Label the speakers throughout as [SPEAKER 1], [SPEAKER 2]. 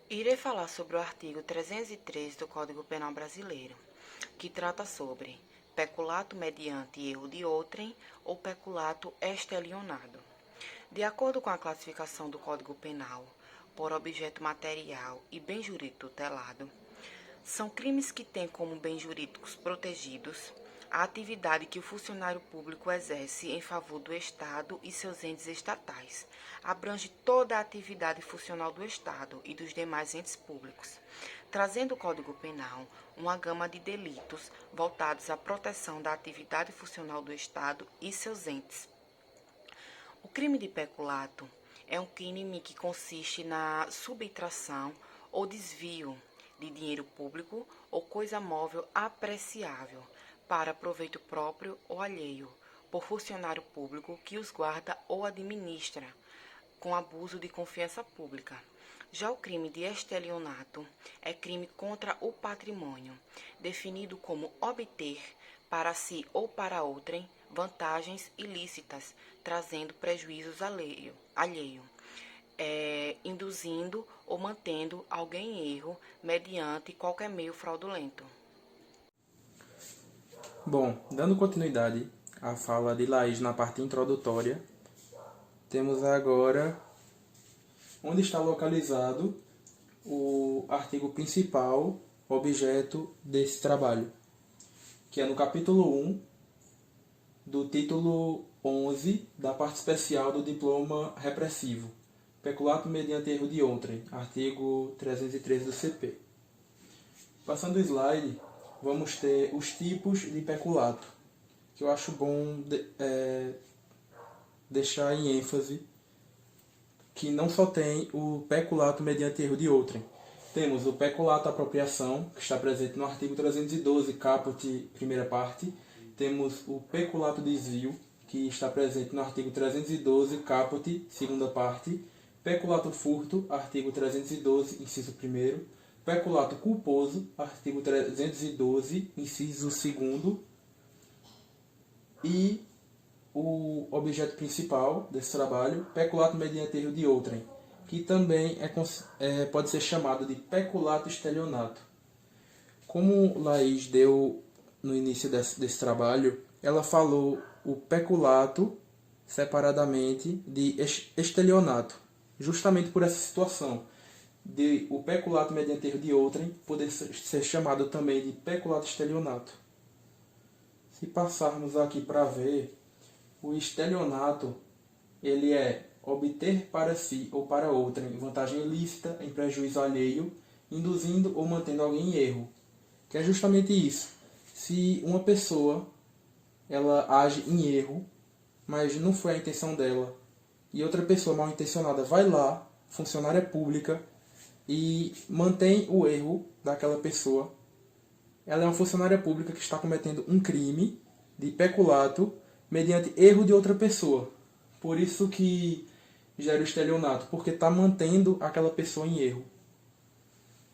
[SPEAKER 1] Irei falar sobre o artigo 303 do Código Penal Brasileiro, que trata sobre peculato mediante erro de outrem ou peculato estelionado. De acordo com a classificação do Código Penal, por objeto material e bem jurídico tutelado, são crimes que têm como bens jurídicos protegidos a atividade que o funcionário público exerce em favor do Estado e seus entes estatais. Abrange toda a atividade funcional do Estado e dos demais entes públicos, trazendo o Código Penal uma gama de delitos voltados à proteção da atividade funcional do Estado e seus entes. O crime de peculato é um crime que consiste na subtração ou desvio de dinheiro público ou coisa móvel apreciável para proveito próprio ou alheio, por funcionário público que os guarda ou administra, com abuso de confiança pública. Já o crime de estelionato é crime contra o patrimônio, definido como obter para si ou para outrem vantagens ilícitas, trazendo prejuízos alheio, induzindo ou mantendo alguém em erro mediante qualquer meio fraudulento.
[SPEAKER 2] Bom, dando continuidade à fala de Laís na parte introdutória, temos agora onde está localizado o artigo principal, objeto desse trabalho, que é no capítulo 1 do título 11 da parte especial do diploma repressivo, peculato mediante erro de outrem, artigo 313 do CP. Passando o slide, vamos ter os tipos de peculato, que eu acho bom deixar em ênfase que não só tem o peculato mediante erro de outrem. Temos o peculato apropriação, que está presente no artigo 312, caput, primeira parte. Temos o peculato desvio, que está presente no artigo 312, caput, segunda parte. Peculato furto, artigo 312, inciso 1º. Peculato culposo, artigo 312, inciso 2º. E o objeto principal desse trabalho, peculato mediante erro de outrem, que também pode ser chamado de peculato estelionato. Como Laís deu no início desse trabalho, ela falou o peculato separadamente de estelionato, justamente por essa situação de o peculato mediante erro de outrem poder ser chamado também de peculato estelionato. Se passarmos aqui para ver, o estelionato ele é obter para si ou para outrem vantagem ilícita em prejuízo alheio, induzindo ou mantendo alguém em erro. Que é justamente isso. Se uma pessoa ela age em erro, mas não foi a intenção dela, e outra pessoa mal intencionada vai lá, funcionária pública, e mantém o erro daquela pessoa, ela é uma funcionária pública que está cometendo um crime de peculato mediante erro de outra pessoa. Por isso que gera o estelionato, porque está mantendo aquela pessoa em erro.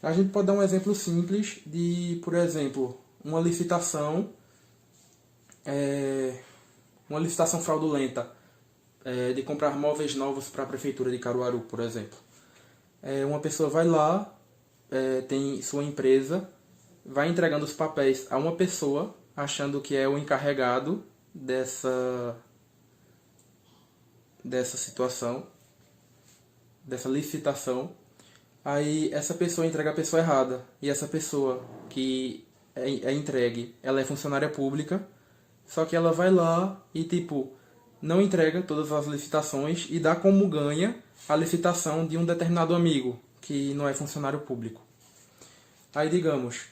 [SPEAKER 2] A gente pode dar um exemplo simples de, por exemplo, uma licitação fraudulenta de comprar móveis novos para a prefeitura de Caruaru, por exemplo. Uma pessoa vai lá, tem sua empresa, vai entregando os papéis a uma pessoa, achando que é o encarregado dessa situação, dessa licitação. Aí essa pessoa entrega a pessoa errada, e essa pessoa que é entregue, ela é funcionária pública, só que ela vai lá e não entrega todas as licitações e dá como ganha a licitação de um determinado amigo, que não é funcionário público. Aí digamos,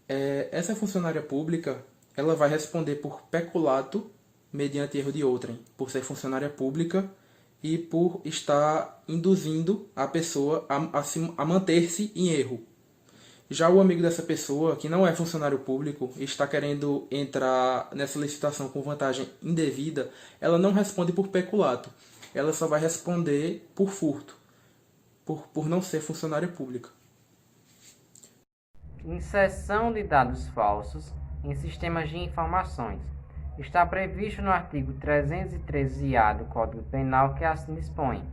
[SPEAKER 2] essa funcionária pública, ela vai responder por peculato mediante erro de outrem, por ser funcionária pública e por estar induzindo a pessoa a manter-se em erro. Já o amigo dessa pessoa, que não é funcionário público e está querendo entrar nessa licitação com vantagem indevida, ela não responde por peculato, ela só vai responder por furto, por não ser funcionária pública.
[SPEAKER 3] Inserção de dados falsos em sistemas de informações. Está previsto no artigo 313-A do Código Penal, que assim dispõe: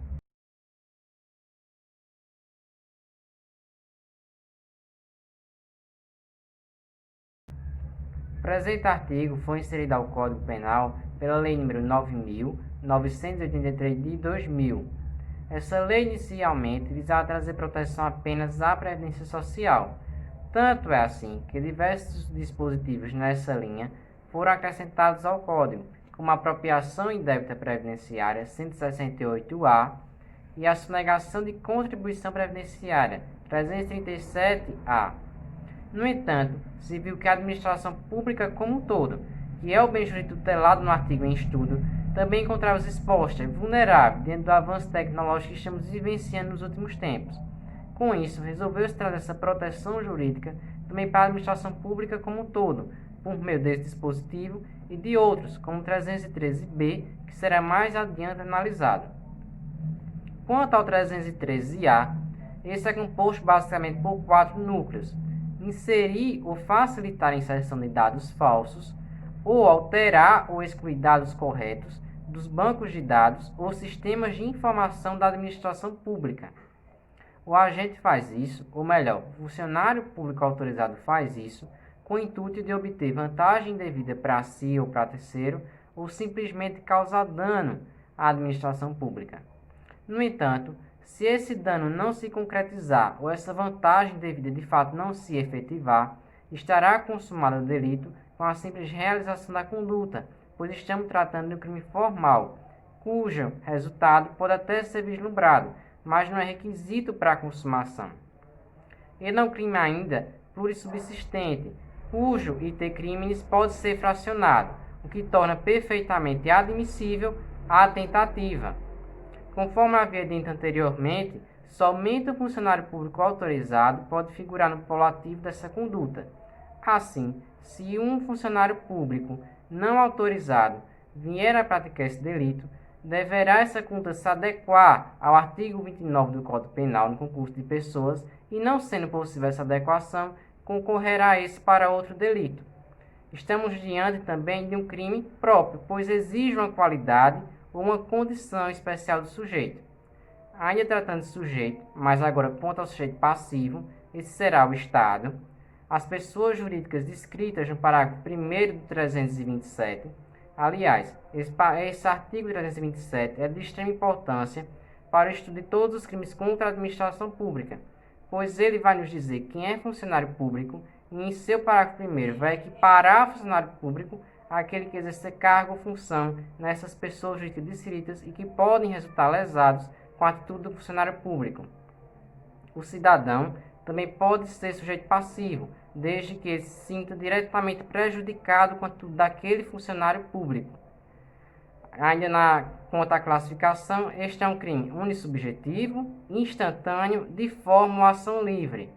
[SPEAKER 3] O presente artigo foi inserido ao Código Penal pela Lei nº 9.983 de 2000. Essa lei inicialmente visava trazer proteção apenas à Previdência Social. Tanto é assim que diversos dispositivos nessa linha foram acrescentados ao Código, como a apropriação indébita previdenciária 168-A e a sonegação de contribuição previdenciária 337-A. No entanto, se viu que a administração pública como um todo, que é o bem jurídico tutelado no artigo em estudo, também encontrava-se exposta e vulnerável diante do avanço tecnológico que estamos vivenciando nos últimos tempos. Com isso, resolveu-se trazer essa proteção jurídica também para a administração pública como um todo, por meio desse dispositivo e de outros, como o 313-B, que será mais adiante analisado. Quanto ao 313-A, esse é composto basicamente por 4 núcleos: inserir ou facilitar a inserção de dados falsos, ou alterar ou excluir dados corretos dos bancos de dados ou sistemas de informação da administração pública. O agente faz isso, ou melhor, o funcionário público autorizado faz isso, com o intuito de obter vantagem indevida para si ou para terceiro, ou simplesmente causar dano à administração pública. No entanto, se esse dano não se concretizar ou essa vantagem indevida de fato não se efetivar, estará consumado o delito com a simples realização da conduta, pois estamos tratando de um crime formal, cujo resultado pode até ser vislumbrado, mas não é requisito para a consumação. Ele é um crime ainda plurissubsistente, cujo iter criminis pode ser fracionado, o que torna perfeitamente admissível a tentativa. Conforme havia dito anteriormente, somente o funcionário público autorizado pode figurar no polo ativo dessa conduta. Assim, se um funcionário público não autorizado vier a praticar esse delito, deverá essa conduta se adequar ao artigo 29 do Código Penal no concurso de pessoas e, não sendo possível essa adequação, concorrerá esse para outro delito. Estamos diante também de um crime próprio, pois exige uma qualidade ou uma condição especial do sujeito. Ainda tratando de sujeito, mas agora quanto ao sujeito passivo, esse será o Estado, as pessoas jurídicas descritas no parágrafo 1º do 327. Aliás, esse artigo 327 é de extrema importância para o estudo de todos os crimes contra a administração pública, pois ele vai nos dizer quem é funcionário público e, em seu parágrafo 1º, vai equiparar funcionário público àquele que exerce cargo ou função nessas pessoas jurídicas descritas e que podem resultar lesados com a atitude do funcionário público. O cidadão também pode ser sujeito passivo, desde que ele se sinta diretamente prejudicado com a atitude daquele funcionário público. Ainda quanto à classificação, este é um crime unissubjetivo, instantâneo, de forma ou ação livre.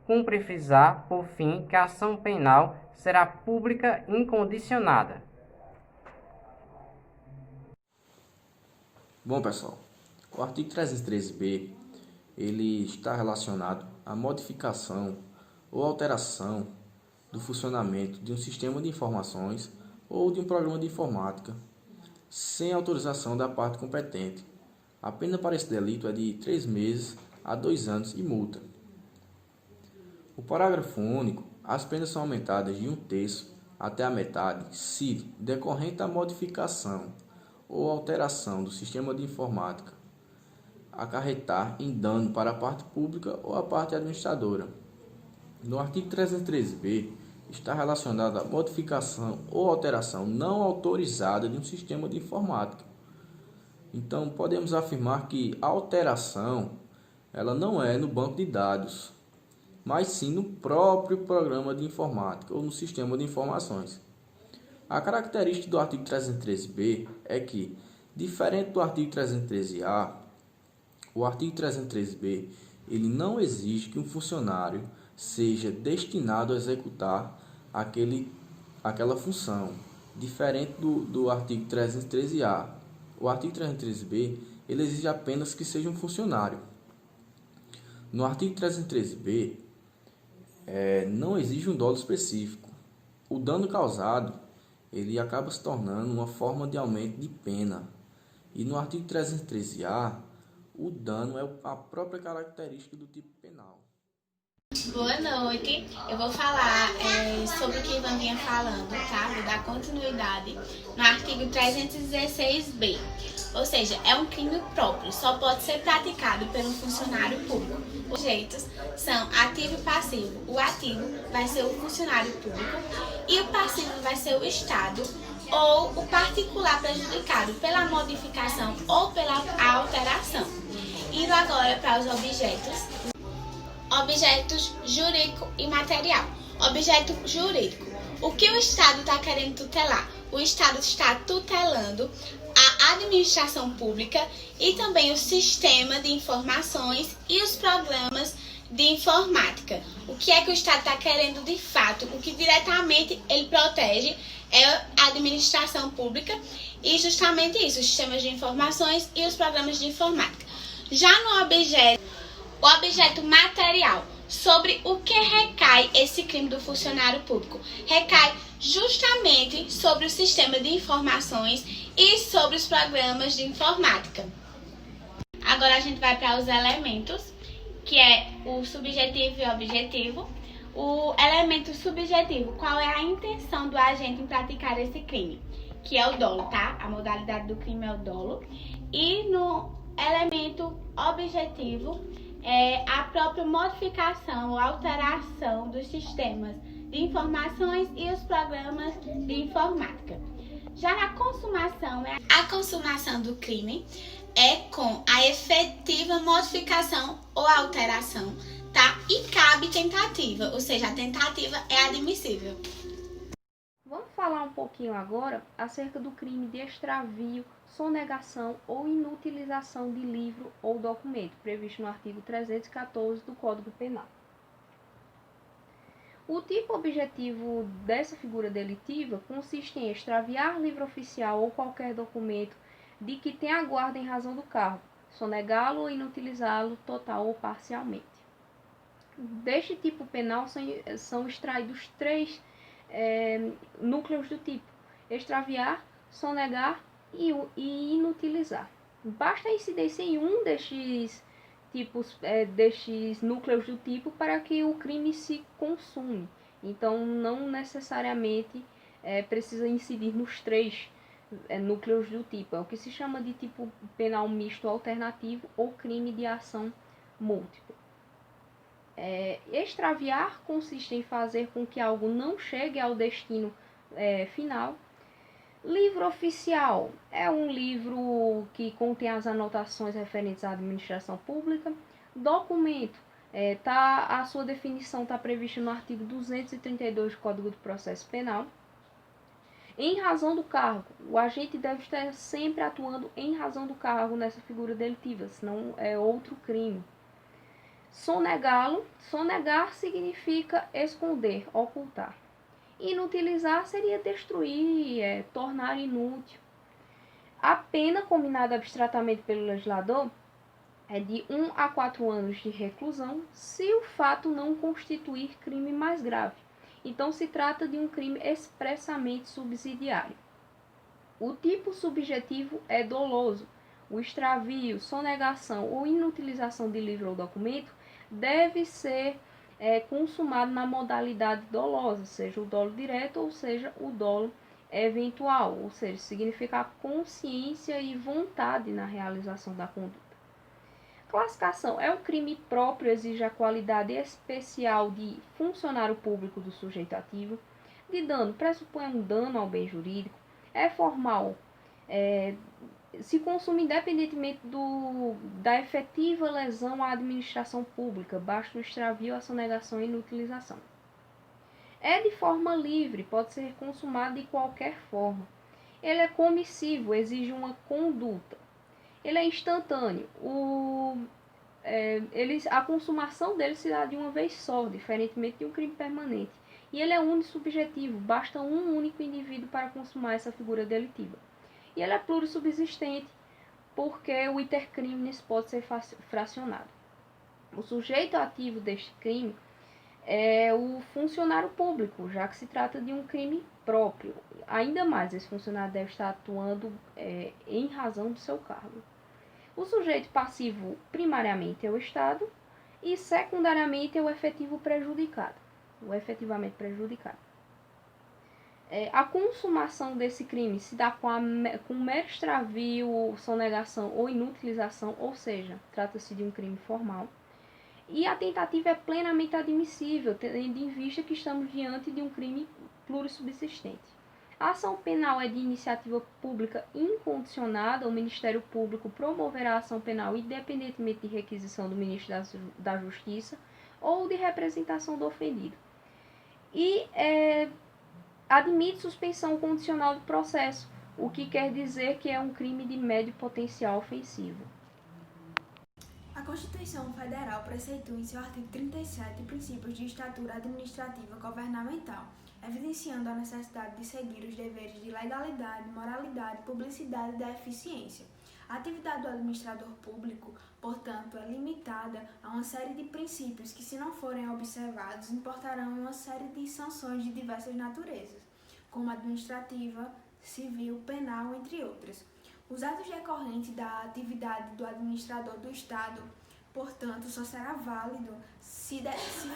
[SPEAKER 3] Cumpre frisar, por fim, que a ação penal será pública incondicionada.
[SPEAKER 2] Bom, pessoal, o artigo 313-B ele está relacionado à modificação ou alteração do funcionamento de um sistema de informações ou de um programa de informática sem autorização da parte competente. A pena para esse delito é de 3 meses a 2 anos e multa. O parágrafo único, as penas são aumentadas de 1/3 até a metade se decorrente da modificação ou alteração do sistema de informática acarretar em dano para a parte pública ou a parte administradora. No artigo 313-B está relacionado à modificação ou alteração não autorizada de um sistema de informática. Então, podemos afirmar que a alteração ela não é no banco de dados, mas sim no próprio programa de informática ou no sistema de informações. A característica do artigo 313-B é que, diferente do artigo 313-A, o artigo 313-B ele não exige que um funcionário seja destinado a executar aquela função, diferente do artigo 313-A. O artigo 313-B ele exige apenas que seja um funcionário. No artigo 313-B, não exige um dolo específico. O dano causado ele acaba se tornando uma forma de aumento de pena. E no artigo 313-A, o dano é a própria característica do tipo penal.
[SPEAKER 4] Boa noite. Eu vou falar sobre o que Ivan vinha falando, tá? Vou dar continuidade no artigo 316b. Ou seja, é um crime próprio, só pode ser praticado pelo funcionário público. Os jeitos são ativo e passivo. O ativo vai ser o funcionário público e o passivo vai ser o Estado ou o particular prejudicado pela modificação ou pela alteração. Indo agora para os objetos. Objetos jurídico e material. Objeto jurídico. O que o Estado está querendo tutelar? O Estado está tutelando a administração pública e também o sistema de informações e os programas de informática. O que é que o Estado está querendo de fato? O que diretamente ele protege é a administração pública e justamente isso, os sistemas de informações e os programas de informática. Já no o objeto material, sobre o que recai esse crime do funcionário público? Recai justamente sobre o sistema de informações e sobre os programas de informática. Agora a gente vai para os elementos, que é o subjetivo e o objetivo. O elemento subjetivo, qual é a intenção do agente em praticar esse crime? Que é o dolo, tá? A modalidade do crime é o dolo. E no elemento objetivo, é a própria modificação ou alteração dos sistemas de informações e os programas de informática. Já na consumação, a consumação do crime é com a efetiva modificação ou alteração, tá? E cabe tentativa, ou seja, a tentativa é admissível.
[SPEAKER 5] Vamos falar um pouquinho agora acerca do crime de extravio, sonegação ou inutilização de livro ou documento, previsto no artigo 314 do Código Penal. O tipo objetivo dessa figura delitiva consiste em extraviar livro oficial ou qualquer documento de que tenha guarda em razão do cargo, sonegá-lo ou inutilizá-lo total ou parcialmente. Deste tipo penal são extraídos três núcleos do tipo: extraviar, sonegar e inutilizar. Basta a incidência em um destes tipos, destes núcleos do tipo para que o crime se consume. Então, não necessariamente precisa incidir nos três núcleos do tipo. É o que se chama de tipo penal misto alternativo ou crime de ação múltipla. Extraviar consiste em fazer com que algo não chegue ao destino final. Livro oficial é um livro que contém as anotações referentes à administração pública. Documento, a sua definição está prevista no artigo 232 do Código do Processo Penal. Em razão do cargo, o agente deve estar sempre atuando em razão do cargo nessa figura delitiva, senão é outro crime. Sonegá-lo, sonegar significa esconder, ocultar. Inutilizar seria destruir, tornar inútil. A pena combinada abstratamente pelo legislador é de 1 a 4 anos de reclusão se o fato não constituir crime mais grave. Então se trata de um crime expressamente subsidiário. O tipo subjetivo é doloso. O extravio, sonegação ou inutilização de livro ou documento deve ser consumado na modalidade dolosa, seja o dolo direto ou seja o dolo eventual, ou seja, significa a consciência e vontade na realização da conduta. Classificação: é um crime próprio, exige a qualidade especial de funcionário público do sujeito ativo. De dano, pressupõe um dano ao bem jurídico. É formal, se consome independentemente da efetiva lesão à administração pública, basta o extravio, a sonegação e inutilização. É de forma livre, pode ser consumado de qualquer forma. Ele é comissivo, exige uma conduta. Ele é instantâneo, a consumação dele se dá de uma vez só, diferentemente de um crime permanente. E ele é unissubjetivo, basta um único indivíduo para consumar essa figura delitiva. E ele é plurissubsistente, porque o iter criminis pode ser fracionado. O sujeito ativo deste crime é o funcionário público, já que se trata de um crime próprio. Ainda mais, esse funcionário deve estar atuando em razão do seu cargo. O sujeito passivo, primariamente, é o Estado, E, secundariamente, é o efetivamente prejudicado. A consumação desse crime se dá com mero extravio, sonegação ou inutilização, ou seja, trata-se de um crime formal. E a tentativa é plenamente admissível, tendo em vista que estamos diante de um crime plurissubsistente. A ação penal é de iniciativa pública incondicionada. O Ministério Público promoverá a ação penal independentemente de requisição do Ministro da Justiça ou de representação do ofendido. E admite suspensão condicional do processo, o que quer dizer que é um crime de médio potencial ofensivo.
[SPEAKER 6] A Constituição Federal preceitua em seu artigo 37 princípios de estatura administrativa governamental, evidenciando a necessidade de seguir os deveres de legalidade, moralidade, publicidade e da eficiência. A atividade do administrador público, portanto, é limitada a uma série de princípios que, se não forem observados, importarão uma série de sanções de diversas naturezas, como administrativa, civil, penal, entre outras. Os atos decorrentes da atividade do administrador do Estado, portanto, só será válido se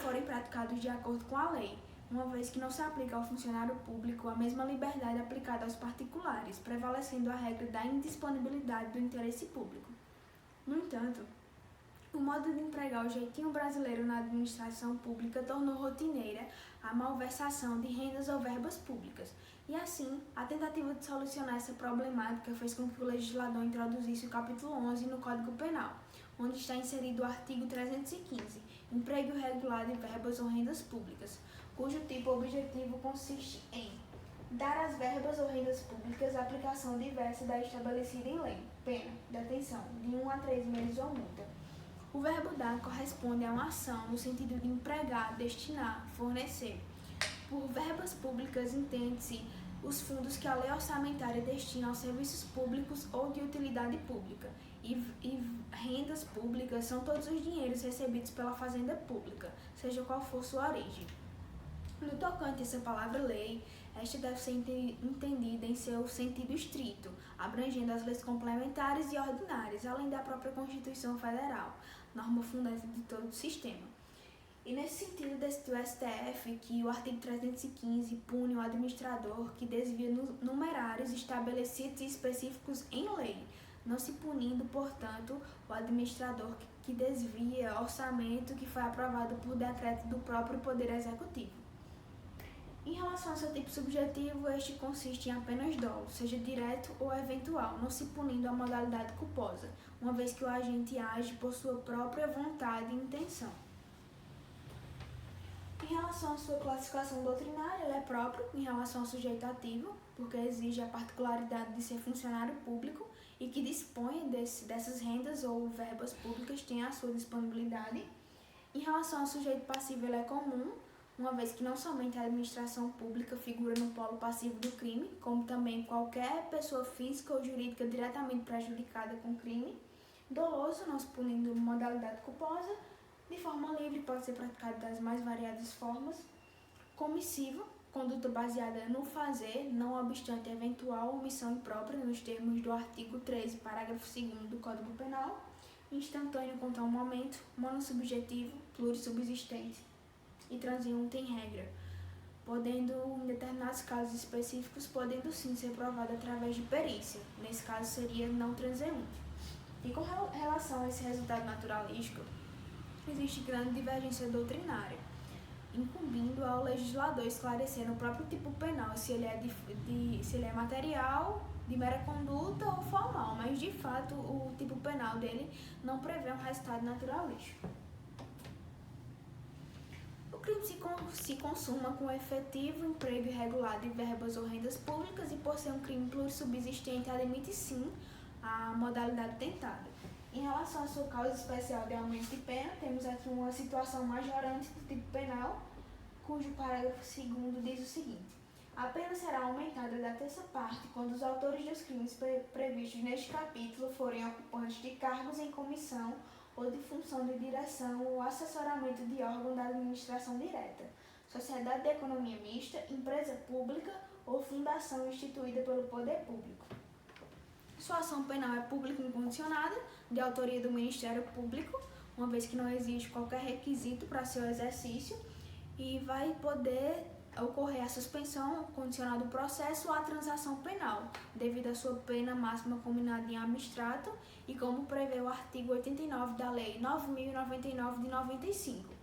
[SPEAKER 6] forem praticados de acordo com a lei, uma vez que não se aplica ao funcionário público a mesma liberdade aplicada aos particulares, prevalecendo a regra da indisponibilidade do interesse público. No entanto, o modo de empregar o jeitinho brasileiro na administração pública tornou rotineira a malversação de rendas ou verbas públicas. E assim, a tentativa de solucionar essa problemática fez com que o legislador introduzisse o capítulo 11 no Código Penal, onde está inserido o artigo 315, emprego irregular de verbas ou rendas públicas, cujo tipo objetivo consiste em dar às verbas ou rendas públicas a aplicação diversa da estabelecida em lei, pena, detenção, de 1 a 3 meses ou multa. O verbo dar corresponde a uma ação no sentido de empregar, destinar, fornecer. Por verbas públicas entende-se os fundos que a lei orçamentária destina aos serviços públicos ou de utilidade pública, e rendas públicas são todos os dinheiros recebidos pela fazenda pública, seja qual for sua origem. No tocante a essa palavra lei, esta deve ser entendida em seu sentido estrito, abrangendo as leis complementares e ordinárias, além da própria Constituição Federal, norma fundante de todo o sistema. E nesse sentido decidiu o STF que o artigo 315 pune o administrador que desvia numerários estabelecidos e específicos em lei, não se punindo, portanto, o administrador que desvia orçamento que foi aprovado por decreto do próprio Poder Executivo. Em relação ao seu tipo subjetivo, este consiste em apenas dolo, seja direto ou eventual, não se punindo a modalidade culposa, uma vez que o agente age por sua própria vontade e intenção. Em relação à sua classificação doutrinária, ele é próprio em relação ao sujeito ativo, porque exige a particularidade de ser funcionário público e que dispõe dessas rendas ou verbas públicas tem a sua disponibilidade. Em relação ao sujeito passivo, ele é comum, uma vez que não somente a administração pública figura no polo passivo do crime, como também qualquer pessoa física ou jurídica diretamente prejudicada com crime. Doloso, não se punindo modalidade culposa. De forma livre, pode ser praticado das mais variadas formas. Comissivo, conduta baseada no fazer, não obstante eventual omissão imprópria, nos termos do artigo 13, parágrafo 2º do Código Penal. Instantâneo contra um momento, monossubjetivo, plurissubsistente e transeunte em regra, podendo, em determinados casos específicos, podendo sim ser provado através de perícia. Nesse caso, seria não transeunte. E com relação a esse resultado naturalístico, existe grande divergência doutrinária, incumbindo ao legislador esclarecer no próprio tipo penal se ele é material, de mera conduta ou formal, mas de fato o tipo penal dele não prevê um resultado naturalístico. O crime se consuma com efetivo emprego irregular de verbas ou rendas públicas e, por ser um crime plurissubsistente, admite sim a modalidade tentada. Em relação à sua causa especial de aumento de pena, temos aqui uma situação majorante do tipo penal, cujo parágrafo 2º diz o seguinte: a pena será aumentada da terça parte quando os autores dos crimes previstos neste capítulo forem ocupantes de cargos em comissão ou de função de direção ou assessoramento de órgão da administração direta, sociedade de economia mista, empresa pública ou fundação instituída pelo poder público. Sua ação penal é pública incondicionada, de autoria do Ministério Público, uma vez que não existe qualquer requisito para seu exercício, e vai poder ocorrer a suspensão condicional do processo ou a transação penal, devido à sua pena máxima combinada em abstrato e como prevê o artigo 89 da Lei 9.099 de 95.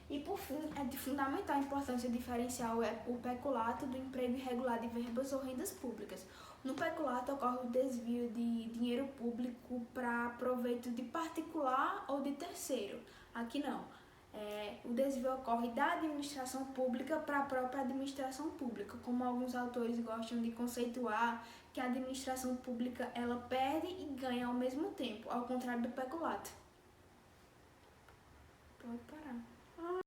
[SPEAKER 6] E, por fim, é de fundamental importância diferenciar o peculato do emprego irregular de verbas ou rendas públicas. No peculato ocorre o desvio de dinheiro público para proveito de particular ou de terceiro. Aqui não. O desvio ocorre da administração pública para a própria administração pública, como alguns autores gostam de conceituar que a administração pública ela perde e ganha ao mesmo tempo, ao contrário do peculato. Pode parar.